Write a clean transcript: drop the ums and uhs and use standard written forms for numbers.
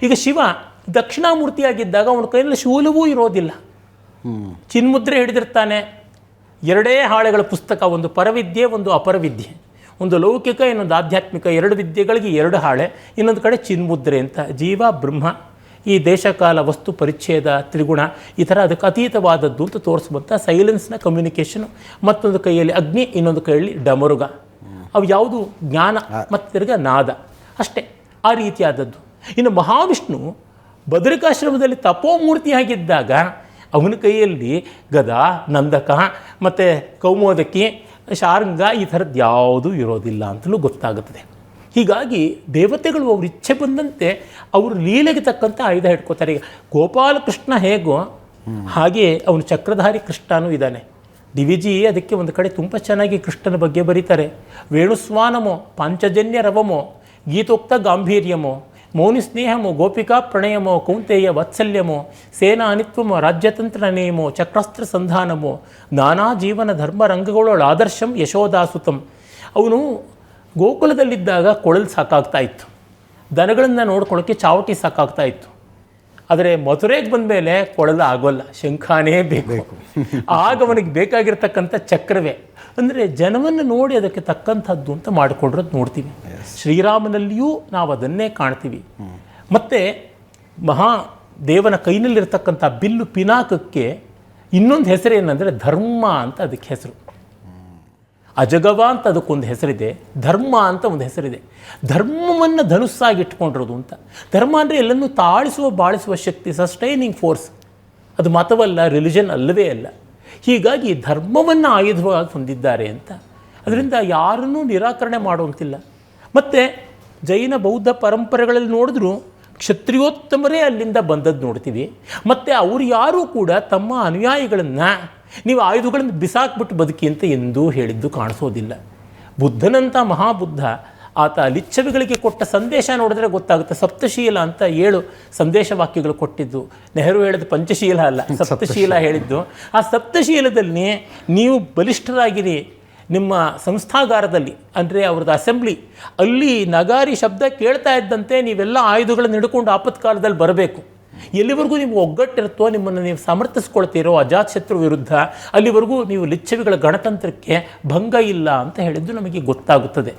ಈಗ ಶಿವ ದಕ್ಷಿಣಾಮೂರ್ತಿಯಾಗಿದ್ದಾಗ ಅವನ ಕೈಯಲ್ಲಿ ಶೂಲವೂ ಇರೋದಿಲ್ಲ, ಚಿನ್ಮುದ್ರೆ ಹಿಡಿದಿರ್ತಾನೆ. ಎರಡೇ ಹಾಳೆಗಳ ಪುಸ್ತಕ, ಒಂದು ಪರವಿದ್ಯೆ, ಒಂದು ಅಪರವಿದ್ಯೆ, ಒಂದು ಲೌಕಿಕ, ಇನ್ನೊಂದು ಆಧ್ಯಾತ್ಮಿಕ, ಎರಡು ವಿದ್ಯೆಗಳಿಗೆ ಎರಡು ಹಾಳೆ, ಇನ್ನೊಂದು ಕಡೆ ಚಿನ್ಮುದ್ರೆ ಅಂತ. ಜೀವ ಬ್ರಹ್ಮ, ಈ ದೇಶಕಾಲ ವಸ್ತು ಪರಿಚ್ಛೇದ ತ್ರಿಗುಣ ಈ ಥರ ಅದಕ್ಕೆ ಅತೀತವಾದದ್ದು ಅಂತ ತೋರಿಸುವಂಥ ಸೈಲೆನ್ಸ್ನ ಕಮ್ಯುನಿಕೇಷನು. ಮತ್ತೊಂದು ಕೈಯಲ್ಲಿ ಅಗ್ನಿ, ಇನ್ನೊಂದು ಕೈಯಲ್ಲಿ ಡಮರುಗ. ಅವು ಯಾವುದು ಜ್ಞಾನ ಮತ್ತು ತಿರ್ಗ ನಾದ, ಅಷ್ಟೇ ಆ ರೀತಿಯಾದದ್ದು. ಇನ್ನು ಮಹಾವಿಷ್ಣು ಬದರಿಕಾಶ್ರಮದಲ್ಲಿ ತಪೋಮೂರ್ತಿಯಾಗಿದ್ದಾಗ ಅವನ ಕೈಯಲ್ಲಿ ಗದಾ, ನಂದಕ ಮತ್ತು ಕೌಮೋದಕಿ, ಶಾರ್ಂಗ ಈ ಥರದ್ದು ಯಾವುದೂ ಇರೋದಿಲ್ಲ ಅಂತಲೂ ಗೊತ್ತಾಗುತ್ತದೆ. ಹೀಗಾಗಿ ದೇವತೆಗಳು ಅವ್ರ ಇಚ್ಛೆ ಬಂದಂತೆ ಅವರು ಲೀಲೆಗೆ ತಕ್ಕಂಥ ಆಯುಧ ಹಿಡ್ಕೋತಾರೆ. ಈಗ ಗೋಪಾಲಕೃಷ್ಣ ಹೇಗೋ ಹಾಗೆ ಅವನು ಚಕ್ರಧಾರಿ ಕೃಷ್ಣನೂ ಇದ್ದಾನೆ. ಡಿ ವಿ ಜಿ ಅದಕ್ಕೆ ಒಂದು ಕಡೆ ತುಂಬ ಚೆನ್ನಾಗಿ ಕೃಷ್ಣನ ಬಗ್ಗೆ ಬರೀತಾರೆ. ವೇಣುಸ್ವಾನಮೋ ಪಾಂಚಜನ್ಯ ರವಮೋ ಗೀತೋಕ್ತ ಗಾಂಭೀರ್ಯಮೋ ಮೌನಿ ಸ್ನೇಹಮೋ ಗೋಪಿಕಾ ಪ್ರಣಯಮೋ ಕೌಂತೆಯ ವಾತ್ಸಲ್ಯಮೋ ಸೇನಾ ಅನಿತ್ವಮೋ ರಾಜ್ಯತಂತ್ರ ನೇಮೋ ಚಕ್ರಾಸ್ತ್ರ ಸಂಧಾನಮೋ ನಾನಾ ಜೀವನ ಧರ್ಮ ರಂಗಗಳೊಳ ಆದರ್ಶಂ ಯಶೋದಾಸುತಂ. ಅವನು ಗೋಕುಲದಲ್ಲಿದ್ದಾಗ ಕೊಳಲು ಸಾಕಾಗ್ತಾ ಇತ್ತು, ದನಗಳನ್ನು ನೋಡ್ಕೊಳ್ಳೋಕ್ಕೆ ಚಾವಟಿ ಸಾಕಾಗ್ತಾ ಇತ್ತು. ಆದರೆ ಮಥುರೆಗೆ ಬಂದ ಮೇಲೆ ಕೊಳಲು ಆಗೋಲ್ಲ, ಶಂಖಾನೇ ಬೇಕು. ಆಗ ಅವನಿಗೆ ಬೇಕಾಗಿರ್ತಕ್ಕಂಥ ಚಕ್ರವೇ. ಅಂದರೆ ಜನವನ್ನು ನೋಡಿ ಅದಕ್ಕೆ ತಕ್ಕಂಥದ್ದು ಅಂತ ಮಾಡಿಕೊಡ್ರೋದು ನೋಡ್ತೀವಿ. ಶ್ರೀರಾಮನಲ್ಲಿಯೂ ನಾವು ಅದನ್ನೇ ಕಾಣ್ತೀವಿ. ಮತ್ತು ಮಹಾದೇವನ ಕೈನಲ್ಲಿರ್ತಕ್ಕಂಥ ಬಿಲ್ಲು ಪಿನಾಕಕ್ಕೆ ಇನ್ನೊಂದು ಹೆಸರೇನೆಂದರೆ ಧರ್ಮ ಅಂತ ಅದಕ್ಕೆ ಹೆಸರು. ಅಜಗವ ಅಂತ ಅದಕ್ಕೊಂದು ಹೆಸರಿದೆ, ಧರ್ಮ ಅಂತ ಒಂದು ಹೆಸರಿದೆ. ಧರ್ಮವನ್ನು ಧನುಸ್ಸಾಗಿ ಇಟ್ಕೊಂಡಿರೋದು ಅಂತ. ಧರ್ಮ ಅಂದರೆ ಎಲ್ಲನೂ ತಾಳಿಸುವ ಬಾಳಿಸುವ ಶಕ್ತಿ, ಸಸ್ಟೈನಿಂಗ್ ಫೋರ್ಸ್. ಅದು ಮತವಲ್ಲ, ರಿಲಿಜನ್ ಅಲ್ಲವೇ ಅಲ್ಲ. ಹೀಗಾಗಿ ಧರ್ಮವನ್ನು ಆಯುಧವಾಗಿ ಹೊಂದಿದ್ದಾರೆ ಅಂತ. ಅದರಿಂದ ಯಾರನ್ನೂ ನಿರಾಕರಣೆ ಮಾಡುವಂತಿಲ್ಲ. ಮತ್ತು ಜೈನ ಬೌದ್ಧ ಪರಂಪರೆಗಳಲ್ಲಿ ನೋಡಿದ್ರೂ ಕ್ಷತ್ರಿಯೋತ್ತಮರೇ ಅಲ್ಲಿಂದ ಬಂದದ್ದು ನೋಡ್ತೀವಿ. ಮತ್ತು ಅವರು ಯಾರೂ ಕೂಡ ತಮ್ಮ ಅನುಯಾಯಿಗಳನ್ನು ನೀವು ಆಯುಧಗಳನ್ನು ಬಿಸಾಕ್ಬಿಟ್ಟು ಬದುಕಿ ಅಂತ ಎಂದೂ ಹೇಳಿದ್ದು ಕಾಣಿಸೋದಿಲ್ಲ. ಬುದ್ಧನಂಥ ಮಹಾಬುದ್ಧ ಆತ ಲಿಚ್ಛವಿಗಳಿಗೆ ಕೊಟ್ಟ ಸಂದೇಶ ನೋಡಿದ್ರೆ ಗೊತ್ತಾಗುತ್ತೆ. ಸಪ್ತಶೀಲ ಅಂತ 7 ಸಂದೇಶ ವಾಕ್ಯಗಳು ಕೊಟ್ಟಿದ್ದು. ನೆಹರು ಹೇಳಿದ ಪಂಚಶೀಲ ಅಲ್ಲ, ಸಪ್ತಶೀಲ ಹೇಳಿದ್ದು. ಆ ಸಪ್ತಶೀಲದಲ್ಲಿ ನೀವು ಬಲಿಷ್ಠರಾಗಿರಿ, ನಿಮ್ಮ ಸಂಸ್ಥಾಗಾರದಲ್ಲಿ ಅಂದರೆ ಅವ್ರದ್ದು ಅಸೆಂಬ್ಲಿ ಅಲ್ಲಿ ನಗಾರಿ ಶಬ್ದ ಕೇಳ್ತಾ ಇದ್ದಂತೆ ನೀವೆಲ್ಲ ಆಯುಧಗಳನ್ನು ಹಿಡ್ಕೊಂಡು ಆಪತ್ಕಾಲದಲ್ಲಿ ಬರಬೇಕು. ಎಲ್ಲಿವರೆಗೂ ನೀವು ಒಗ್ಗಟ್ಟಿರುತ್ತೋ, ನಿಮ್ಮನ್ನು ನೀವು ಸಮರ್ಥಿಸ್ಕೊಳ್ತೀರೋ ಅಜಾತಶತ್ರು ವಿರುದ್ಧ, ಅಲ್ಲಿವರೆಗೂ ನೀವು ಲಿಚ್ಛವಿಗಳ ಗಣತಂತ್ರಕ್ಕೆ ಭಂಗ ಇಲ್ಲ ಅಂತ ಹೇಳಿದ್ದು ನಮಗೆ ಗೊತ್ತಾಗುತ್ತದೆ.